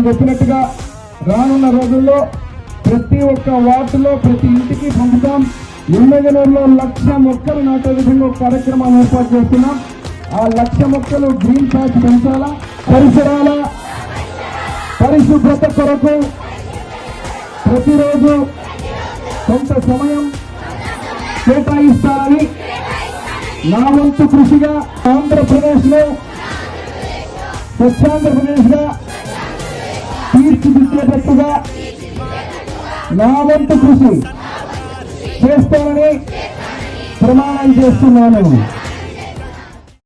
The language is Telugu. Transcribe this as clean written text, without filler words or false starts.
చెప్పినట్టుగా రానున్న రోజుల్లో ప్రతి ఒక్క వార్డులో ప్రతి ఇంటికి పంపుతాం. ఎమ్మెగనూరులో 1,00,000 మొక్కలు నాటే విధంగా ఒక కార్యక్రమాన్ని ఏర్పాటు చేస్తున్నాం. ఆ 1,00,000 మొక్కలు గ్రీన్ ప్యాచ్ పెంచాలా, పరిసరాల పరిశుభ్రత కొరకు ప్రతిరోజు కొంత సమయం కేటాయిస్తారని నా వంతు కృషిగా ఆంధ్రప్రదేశ్లో స్వచ్ఛాంధ్రప్రదేశ్గా తీర్చిదిద్దేటట్టుగా నా వంతు కృషి చేస్తానని ప్రమాణం చేస్తున్నాను.